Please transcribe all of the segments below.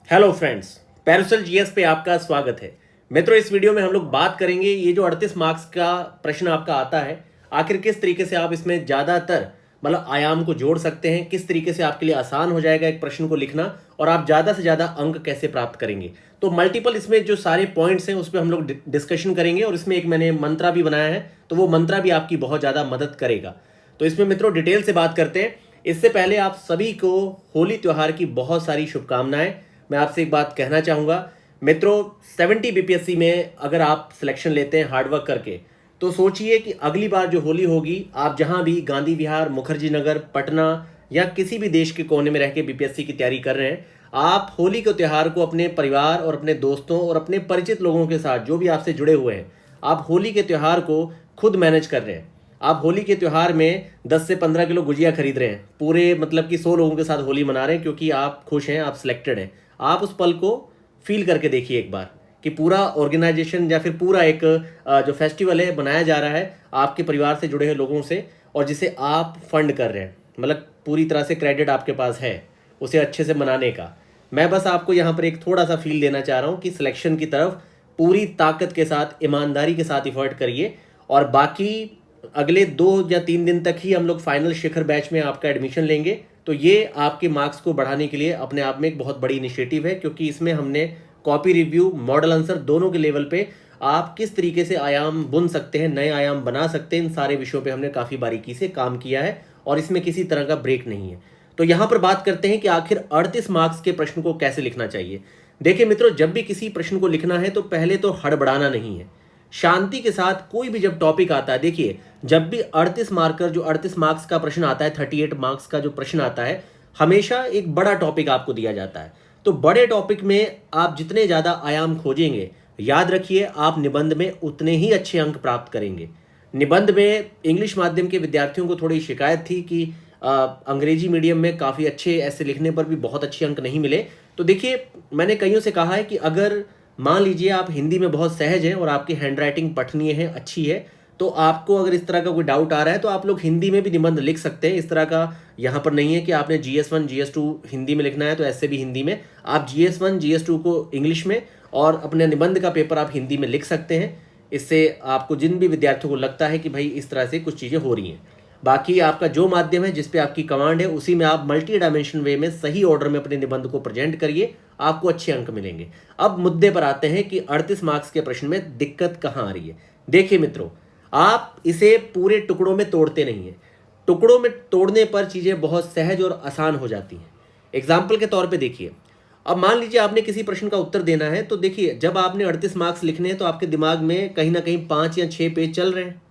Hello friends, Paracel GS पे आपका स्वागत है। मित्रों, इस वीडियो में हम लोग बात करेंगे ये जो 38 मार्क्स का प्रश्न आपका आता है, आखिर किस तरीके से आप इसमें ज़्यादातर मतलब आयाम को जोड़ सकते हैं, किस तरीके से आपके लिए आसान हो जाएगा एक प्रश्न को लिखना और आप ज़्यादा से ज़्यादा अंक कैसे प्राप्त करेंगे। तो मल्टीपल इसमें जो सारे पॉइंट्स हैं उस पर हम लोग डिस्कशन करेंगे और इसमें एक मैंने मंत्रा भी बनाया है, तो वो मंत्रा भी आपकी बहुत ज़्यादा मदद करेगा। तो इसमें मित्रों डिटेल से बात करते हैं। इससे पहले आप सभी को होली त्यौहार की बहुत सारी शुभकामनाएं। मैं आपसे एक बात कहना चाहूँगा मित्रों, 70 बीपीएससी में अगर आप सिलेक्शन लेते हैं हार्डवर्क करके, तो सोचिए कि अगली बार जो होली होगी, आप जहाँ भी गांधी विहार, मुखर्जी नगर, पटना या किसी भी देश के कोने में रह के बीपीएससी की तैयारी कर रहे हैं, आप होली के त्यौहार को अपने परिवार और अपने दोस्तों और अपने परिचित लोगों के साथ जो भी आपसे जुड़े हुए हैं, आप होली के त्यौहार को खुद मैनेज कर रहे हैं। आप होली के त्यौहार में 10 से 15 किलो गुजिया खरीद रहे हैं, पूरे मतलब कि 100 लोगों के साथ होली मना रहे हैं क्योंकि आप खुश हैं, आप सिलेक्टेड हैं। आप उस पल को फील करके देखिए एक बार कि पूरा ऑर्गेनाइजेशन या फिर पूरा एक जो फेस्टिवल है बनाया जा रहा है आपके परिवार से जुड़े हुए लोगों से, और जिसे आप फंड कर रहे हैं, मतलब पूरी तरह से क्रेडिट आपके पास है उसे अच्छे से मनाने का। मैं बस आपको यहाँ पर एक थोड़ा सा फील देना चाह रहा हूँ कि सिलेक्शन की तरफ पूरी ताकत के साथ, ईमानदारी के साथ इफर्ट करिए, और बाकी अगले 2 या 3 दिन तक ही हम लोग फाइनल शिखर बैच में आपका एडमिशन लेंगे। तो ये आपके मार्क्स को बढ़ाने के लिए अपने आप में एक बहुत बड़ी इनिशिएटिव है, क्योंकि इसमें हमने कॉपी रिव्यू, मॉडल आंसर दोनों के लेवल पे आप किस तरीके से आयाम बुन सकते हैं, नए आयाम बना सकते हैं, इन सारे विषयों पे हमने काफ़ी बारीकी से काम किया है और इसमें किसी तरह का ब्रेक नहीं है। तो यहाँ पर बात करते हैं कि आखिर 38 मार्क्स के प्रश्न को कैसे लिखना चाहिए। देखिए मित्रों, जब भी किसी प्रश्न को लिखना है तो पहले तो हड़बड़ाना नहीं है, शांति के साथ कोई भी जब टॉपिक आता है, देखिए जब भी 38 मार्कर जो 38 मार्क्स का प्रश्न आता है, 38 मार्क्स का जो प्रश्न आता है, हमेशा एक बड़ा टॉपिक आपको दिया जाता है। तो बड़े टॉपिक में आप जितने ज़्यादा आयाम खोजेंगे, याद रखिए आप निबंध में उतने ही अच्छे अंक प्राप्त करेंगे। निबंध में इंग्लिश माध्यम के विद्यार्थियों को थोड़ी शिकायत थी कि अंग्रेजी मीडियम में काफ़ी अच्छे ऐसे लिखने पर भी बहुत अच्छे अंक नहीं मिले। तो देखिए, मैंने कईयों से कहा है कि अगर मान लीजिए आप हिंदी में बहुत सहज हैं और आपकी हैंड राइटिंग पठनीय है, अच्छी है, तो आपको अगर इस तरह का कोई डाउट आ रहा है तो आप लोग हिंदी में भी निबंध लिख सकते हैं। इस तरह का यहाँ पर नहीं है कि आपने GS1 GS2 हिंदी में लिखना है तो ऐसे भी हिंदी में आप GS1 GS2 को इंग्लिश में और अपने निबंध का पेपर आप हिंदी में लिख सकते हैं। इससे आपको जिन भी विद्यार्थियों को लगता है कि भाई इस तरह से कुछ चीज़ें हो रही हैं, बाकी आपका जो माध्यम है जिस पे आपकी कमांड है उसी में आप मल्टी डायमेंशन वे में सही ऑर्डर में अपने निबंध को प्रेजेंट करिए, आपको अच्छे अंक मिलेंगे। अब मुद्दे पर आते हैं कि 38 मार्क्स के प्रश्न में दिक्कत कहाँ आ रही है। देखिए मित्रों, आप इसे पूरे टुकड़ों में तोड़ते नहीं हैं। टुकड़ों में तोड़ने पर चीज़ें बहुत सहज और आसान हो जाती हैं। एग्जाम्पल के तौर पे देखिए, अब मान लीजिए आपने किसी प्रश्न का उत्तर देना है, तो देखिए जब आपने 38 मार्क्स लिखने हैं तो आपके दिमाग में कहीं ना कहीं 5 या 6 पेज चल रहे हैं।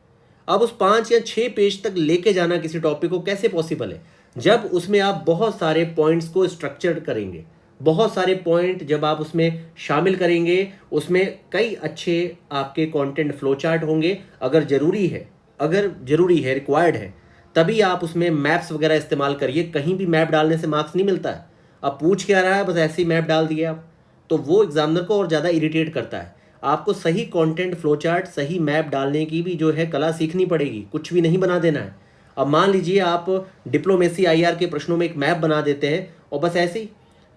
अब उस 5 या 6 पेज तक लेके जाना किसी टॉपिक को कैसे पॉसिबल है, जब उसमें आप बहुत सारे पॉइंट्स को स्ट्रक्चर्ड करेंगे, बहुत सारे पॉइंट जब आप उसमें शामिल करेंगे, उसमें कई अच्छे आपके कंटेंट फ्लो चार्ट होंगे। अगर ज़रूरी है, रिक्वायर्ड है, तभी आप उसमें मैप्स वगैरह इस्तेमाल करिए। कहीं भी मैप डालने से मार्क्स नहीं मिलता है। अब पूछ क्या रहा है, बस ऐसे ही मैप डाल दिया आप, तो वो एग्जामिनर को और ज़्यादा इरिटेट करता है। आपको सही कंटेंट फ्लो चार्ट, सही मैप डालने की भी जो है कला सीखनी पड़ेगी, कुछ भी नहीं बना देना है। अब मान लीजिए आप डिप्लोमेसी IR के प्रश्नों में एक मैप बना देते हैं और बस ऐसे ही,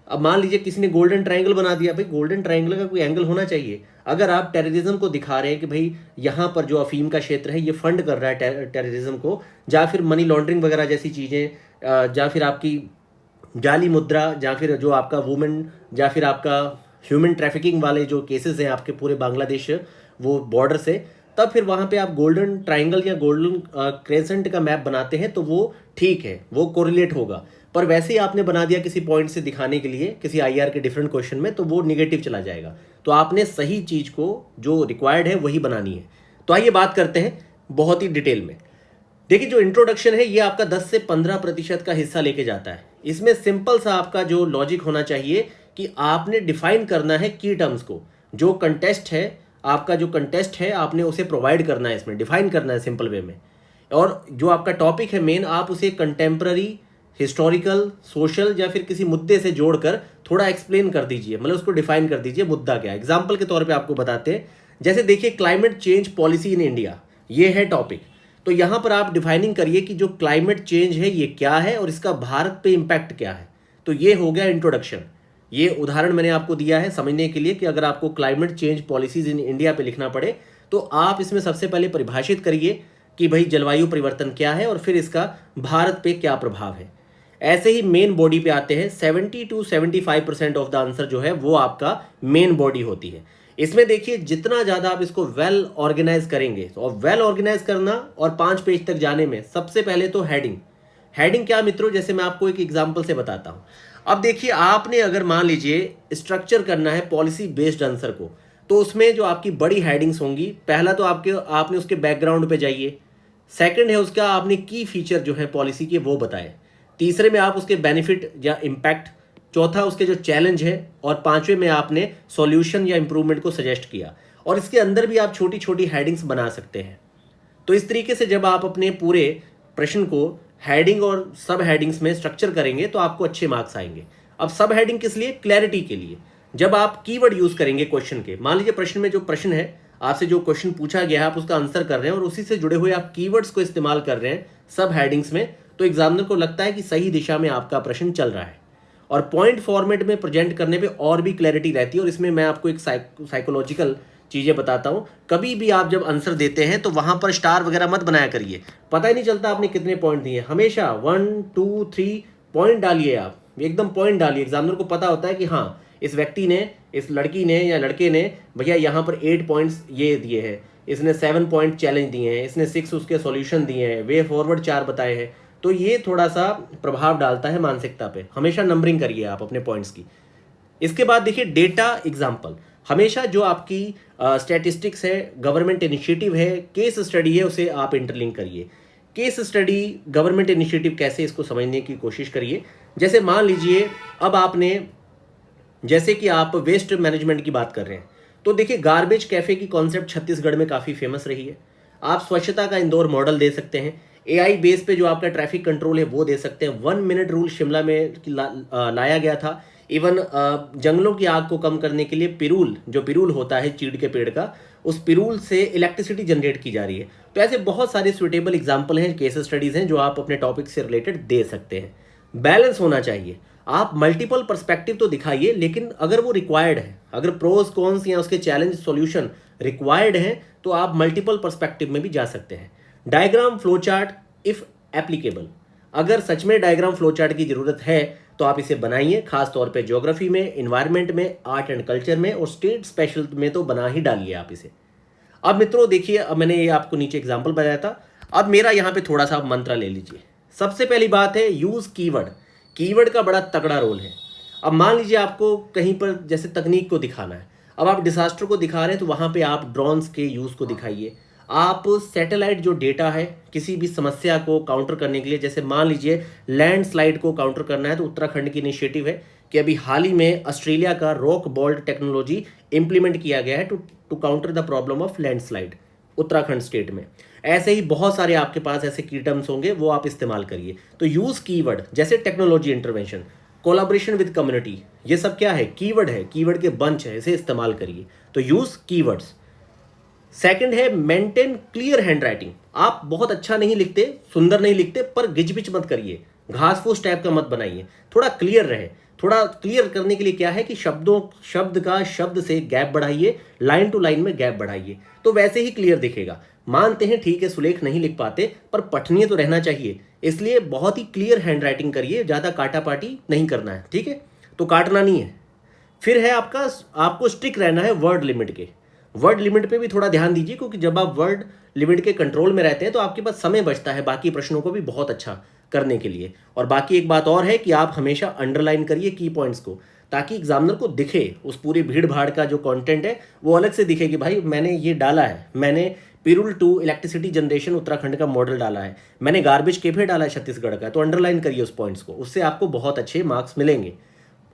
अब मान लीजिए किसी ने गोल्डन ट्रायंगल बना दिया, भाई गोल्डन ट्रायंगल का कोई एंगल होना चाहिए। अगर आप टेररिज्म को दिखा रहे हैं कि भाई यहाँ पर जो अफीम का क्षेत्र है ये फंड कर रहा है टेररिज्म को, या फिर मनी लॉन्ड्रिंग वगैरह जैसी चीज़ें, या फिर आपकी जाली मुद्रा, या फिर जो आपका वुमेन, या फिर आपका ह्यूमन ट्रैफिकिंग वाले जो केसेस हैं आपके पूरे बांग्लादेश वो बॉर्डर से, तब फिर वहाँ पे आप गोल्डन ट्रायंगल या गोल्डन क्रेसेंट का मैप बनाते हैं तो वो ठीक है, वो कोरिलेट होगा। पर वैसे ही आपने बना दिया किसी पॉइंट से दिखाने के लिए किसी IR के डिफरेंट क्वेश्चन में, तो वो निगेटिव चला जाएगा। तो आपने सही चीज़ को जो रिक्वायर्ड है वही बनानी है। तो आइए बात करते हैं बहुत ही डिटेल में। देखिए, जो इंट्रोडक्शन है ये आपका 10 से 15% का हिस्सा लेके जाता है। इसमें सिंपल सा आपका जो लॉजिक होना चाहिए कि आपने डिफाइन करना है की टर्म्स को। जो कंटेस्ट है, आपका जो कंटेस्ट है, आपने उसे प्रोवाइड करना है, इसमें डिफाइन करना है सिंपल वे में। और जो आपका टॉपिक है मेन, आप उसे कंटेम्प्ररी, हिस्टोरिकल, सोशल या फिर किसी मुद्दे से जोड़कर थोड़ा एक्सप्लेन कर दीजिए, मतलब उसको डिफाइन कर दीजिए मुद्दा क्या है। एग्जाम्पल के तौर पे आपको बताते हैं, जैसे देखिए climate change policy in India, ये है टॉपिक। तो यहाँ पर आप डिफाइनिंग करिए कि जो क्लाइमेट चेंज है ये क्या है और इसका भारत पे इम्पैक्ट क्या है। तो ये हो गया इंट्रोडक्शन। ये उदाहरण मैंने आपको दिया है समझने के लिए कि अगर आपको climate change policies in India पे लिखना पड़े तो आप इसमें सबसे पहले परिभाषित करिए कि भाई जलवायु परिवर्तन क्या है और फिर इसका भारत पे क्या प्रभाव है। ऐसे ही मेन बॉडी पे आते हैं। 70 to 75% ऑफ द आंसर जो है वो आपका मेन बॉडी होती है। इसमें देखिए जितना ज़्यादा आप इसको वेल ऑर्गेनाइज करेंगे, और वेल ऑर्गेनाइज करना और 5 पेज तक जाने में सबसे पहले तो हेडिंग क्या मित्रों, जैसे मैं आपको एक एग्जांपल से बताता हूं। अब देखिए आपने अगर मान लीजिए स्ट्रक्चर करना है पॉलिसी बेस्ड आंसर को, तो उसमें जो आपकी बड़ी हेडिंग्स होंगी, पहला तो आपने उसके बैकग्राउंड पे जाइए। सेकंड है उसका आपने की फीचर जो है पॉलिसी के वो बताए। तीसरे में आप उसके बेनिफिट या इम्पैक्ट, चौथा उसके जो चैलेंज है, और पांचवें में आपने सॉल्यूशन या इंप्रूवमेंट को सजेस्ट किया। और इसके अंदर भी आप छोटी छोटी हेडिंग्स बना सकते हैं। तो इस तरीके से जब आप अपने पूरे प्रश्न को हेडिंग और सब हेडिंग्स में स्ट्रक्चर करेंगे तो आपको अच्छे मार्क्स आएंगे। अब सब हेडिंग किस लिए? क्लैरिटी के लिए। जब आप कीवर्ड यूज करेंगे क्वेश्चन के, मान लीजिए प्रश्न में जो प्रश्न है, आपसे जो क्वेश्चन पूछा गया है आप उसका आंसर कर रहे हैं और उसी से जुड़े हुए आप कीवर्ड्स को इस्तेमाल कर रहे हैं सब हेडिंग्स में, तो एग्जामिनर को लगता है कि सही दिशा में आपका प्रश्न चल रहा है। और पॉइंट फॉर्मेट में प्रेजेंट करने पे और भी क्लैरिटी रहती है। और इसमें मैं आपको एक साइकोलॉजिकल चीज़ें बताता हूँ। कभी भी आप जब आंसर देते हैं तो वहाँ पर स्टार वगैरह मत बनाया करिए, पता ही नहीं चलता आपने कितने पॉइंट दिए। हमेशा 1 2 3 पॉइंट डालिए, आप एकदम पॉइंट डालिए। एग्जामिनर को पता होता है कि हाँ इस व्यक्ति ने, इस लड़की ने या लड़के ने भैया यहाँ पर 8 पॉइंट्स ये दिए हैं, इसने 7 पॉइंट चैलेंज दिए हैं, इसने 6 उसके सॉल्यूशन दिए हैं, वे फॉरवर्ड 4 बताए हैं। तो ये थोड़ा सा प्रभाव डालता है मानसिकता पे। हमेशा नंबरिंग करिए आप अपने पॉइंट्स की। इसके बाद देखिए डेटा एग्जाम्पल, हमेशा जो आपकी स्टैटिस्टिक्स है, गवर्नमेंट इनिशिएटिव है, केस स्टडी है, उसे आप इंटरलिंक करिए। केस स्टडी, गवर्नमेंट इनिशिएटिव कैसे, इसको समझने की कोशिश करिए। जैसे मान लीजिए अब आपने, जैसे कि आप वेस्ट मैनेजमेंट की बात कर रहे हैं, तो देखिए गार्बेज कैफे की कॉन्सेप्ट छत्तीसगढ़ में काफ़ी फेमस रही है। आप स्वच्छता का इंदौर मॉडल दे सकते हैं। एआई बेस पे जो आपका ट्रैफिक कंट्रोल है वो दे सकते हैं। 1 मिनट रूल शिमला में लाया गया था। इवन जंगलों की आग को कम करने के लिए पिरूल होता है चीड़ के पेड़ का, उस पिरूल से इलेक्ट्रिसिटी जनरेट की जा रही है। तो ऐसे बहुत सारे सुटेबल एग्जाम्पल हैं, केस स्टडीज हैं जो आप अपने टॉपिक से रिलेटेड दे सकते हैं। बैलेंस होना चाहिए। आप मल्टीपल पर्सपेक्टिव तो दिखाइए, लेकिन अगर वो रिक्वायर्ड है, अगर प्रोज कॉन्स या उसके चैलेंज सॉल्यूशन रिक्वायर्ड हैं, तो आप मल्टीपल पर्सपेक्टिव में भी जा सकते हैं। Diagram flow chart if applicable, अगर सच में डायग्राम फ्लो चार्ट की जरूरत है तो आप इसे बनाइए, खास तौर पे ज्योग्राफी में, इन्वायरमेंट में, आर्ट एंड कल्चर में, और स्टेट स्पेशल में तो बना ही डालिए आप इसे। अब मित्रों देखिए, अब मैंने ये आपको नीचे एग्जाम्पल बताया था। अब मेरा यहाँ पे थोड़ा सा मंत्र ले लीजिए। सबसे पहली बात है यूज कीवर्ड। कीवर्ड का बड़ा तगड़ा रोल है। अब मान लीजिए आपको कहीं पर जैसे तकनीक को दिखाना है, अब आप डिजास्टर को दिखा रहे हैं तो वहाँ पे आप ड्रोन्स के यूज़ को दिखाइए। आप सैटेलाइट जो डेटा है किसी भी समस्या को काउंटर करने के लिए, जैसे मान लीजिए लैंडस्लाइड को काउंटर करना है, तो उत्तराखंड की इनिशिएटिव है कि अभी हाल ही में ऑस्ट्रेलिया का रॉक बोल्ट टेक्नोलॉजी इंप्लीमेंट किया गया है to counter the problem of landslide Uttarakhand state में। ऐसे ही बहुत सारे आपके पास ऐसे की टर्म्स होंगे, वो आप इस्तेमाल करिए। तो यूज कीवर्ड, जैसे technology intervention, collaboration with community, ये सब क्या है? कीवर्ड है, कीवर्ड के बंच है, इसे इस्तेमाल करिए। तो यूज कीवर्ड्स। सेकंड है मेंटेन क्लियर हैंड राइटिंग। आप बहुत अच्छा नहीं लिखते, सुंदर नहीं लिखते, पर गिचबिच मत करिए, घास फूस टाइप का मत बनाइए, थोड़ा क्लियर रहे। थोड़ा क्लियर करने के लिए क्या है कि शब्द से गैप बढ़ाइए, लाइन टू लाइन में गैप बढ़ाइए, तो वैसे ही क्लियर दिखेगा। मानते हैं ठीक है सुलेख नहीं लिख पाते, पर पठनीय तो रहना चाहिए, इसलिए बहुत ही क्लियर हैंड राइटिंग करिए, ज़्यादा काटा पाटी नहीं करना है, ठीक है? तो काटना नहीं है। फिर है आपको स्ट्रिक्ट रहना है वर्ड लिमिट के। वर्ड लिमिट पे भी थोड़ा ध्यान दीजिए, क्योंकि जब आप वर्ड लिमिट के कंट्रोल में रहते हैं तो आपके पास समय बचता है बाकी प्रश्नों को भी बहुत अच्छा करने के लिए। और बाकी एक बात और है कि आप हमेशा अंडरलाइन करिए की पॉइंट्स को, ताकि एग्जामिनर को दिखे, उस पूरी भीड़ भाड़ का जो कंटेंट है वो अलग से दिखे कि भाई मैंने ये डाला है, मैंने पिरूल टू इलेक्ट्रिसिटी जनरेशन उत्तराखंड का मॉडल डाला है, मैंने गार्बेज कैफे डाला है छत्तीसगढ़ का, तो अंडरलाइन करिए उस पॉइंट्स को, उससे आपको बहुत अच्छे मार्क्स मिलेंगे।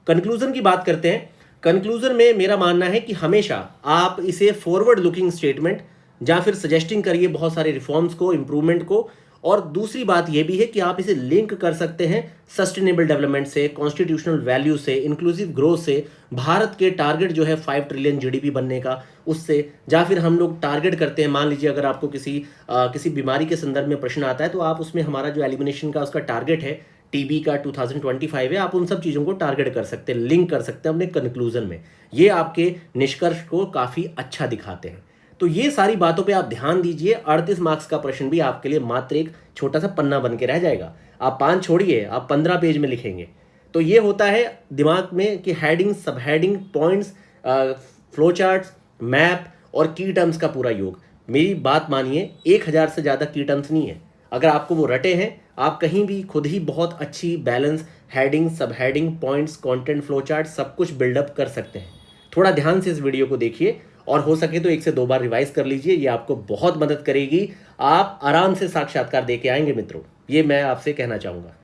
कंक्लूजन की बात करते हैं। कंक्लूजन में मेरा मानना है कि हमेशा आप इसे फॉरवर्ड लुकिंग स्टेटमेंट या फिर सजेस्टिंग करिए बहुत सारे रिफॉर्म्स को, इंप्रूवमेंट को। और दूसरी बात यह भी है कि आप इसे लिंक कर सकते हैं सस्टेनेबल डेवलपमेंट से, कॉन्स्टिट्यूशनल वैल्यू से, इंक्लूसिव ग्रोथ से, भारत के टारगेट जो है 5 ट्रिलियन जीडीपी बनने का, उससे, या फिर हम लोग टारगेट करते हैं, मान लीजिए अगर आपको किसी बीमारी के संदर्भ में प्रश्न आता है तो आप उसमें हमारा जो एलिमिनेशन का उसका टारगेट है टीबी का 2025 है, आप उन सब चीज़ों को टारगेट कर सकते हैं, लिंक कर सकते हैं अपने कंक्लूजन में। ये आपके निष्कर्ष को काफ़ी अच्छा दिखाते हैं। तो ये सारी बातों पे आप ध्यान दीजिए। 38 मार्क्स का प्रश्न भी आपके लिए मात्र एक छोटा सा पन्ना बन के रह जाएगा। आप 5 छोड़िए, आप 15 पेज में लिखेंगे। तो ये होता है दिमाग में कि हेडिंग, सब heading, points, flow charts, map और की टर्म्स का पूरा योग। मेरी बात मानिए, 1000 से ज़्यादा की टर्म्स नहीं है। अगर आपको वो रटे हैं, आप कहीं भी खुद ही बहुत अच्छी बैलेंस हेडिंग, सब heading, points, content, flow chart सब कुछ बिल्डअप कर सकते हैं। थोड़ा ध्यान से इस वीडियो को देखिए और हो सके तो 1 से 2 बार रिवाइज कर लीजिए। ये आपको बहुत मदद करेगी। आप आराम से साक्षात्कार दे के आएंगे मित्रों, ये मैं आपसे कहना चाहूँगा।